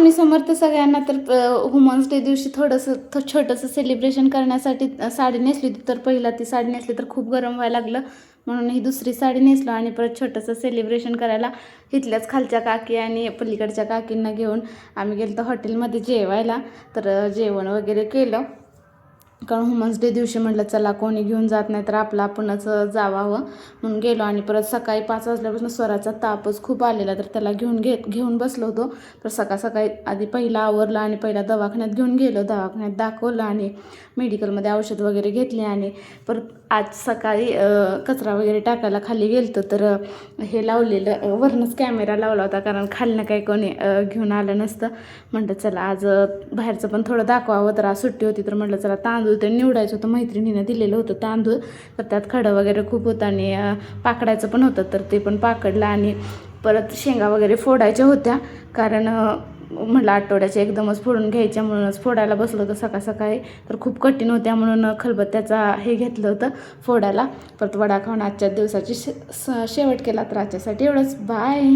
स्वामी समर्थ सगळ्यांना. तर women's day दिवशी थोडंसं छोटंसं सेलिब्रेशन करण्यासाठी साडी नेसली होती. तर पहिला ती साडी नेसली तर खूप गरम व्हायला लागलं, म्हणून ही दुसरी साडी नेसलो आणि परत छोटंसं सेलिब्रेशन करायला इथल्याच खालच्या काकी आणि पलीकडच्या काकींना घेऊन आम्ही गेलो तर हॉटेलमध्ये जेवायला. तर जेवण वगैरे केलं, कारण वुमन्स डे दिवशी म्हटलं चला कोणी घेऊन जात नाही तर आपलं आपणच जावावं म्हणून गेलो. आणि परत सकाळी 5 वाजल्यापासून स्वराचा तापच खूप आलेला, तर त्याला घेऊन बसलो होतो. तर सकाळी आधी पहिला आवरलं आणि पहिला दवाखान्यात घेऊन गेलो, दवाखान्यात दाखवलं आणि मेडिकलमध्ये औषध वगैरे घेतले. आणि परत आज सकाळी कचरा वगैरे टाकायला खाली गेलतो, तर हे लावलेलं वरनंच कॅमेरा लावला होता, कारण खालनं काही कोणी घेऊन आलं नसतं. म्हटलं चला आज बाहेरचं पण थोडं दाखवावं, तर आज सुट्टी होती. तर म्हटलं चला तांदूळ ते निवडायचं होतं, मैत्रिणीनं दिलेलं होतं तांदूळ, तर त्यात खडं वगैरे खूप होतं आणि पाकडायचं पण होतं, तर ते पण पाकडलं. आणि परत शेंगा वगैरे फोडायच्या होत्या, कारण म्हटलं आठवड्याच्या एकदमच फोडून घ्यायच्या, म्हणूनच फोडायला बसलो होतं सकाळी. तर खूप कठीण होत्या म्हणून खलबत्त्याचा हे घेतलं होतं फोडायला. परत वडा खाऊन आजच्या दिवसाची शेवट केला. तर आजच्यासाठी एवढंच, बाय.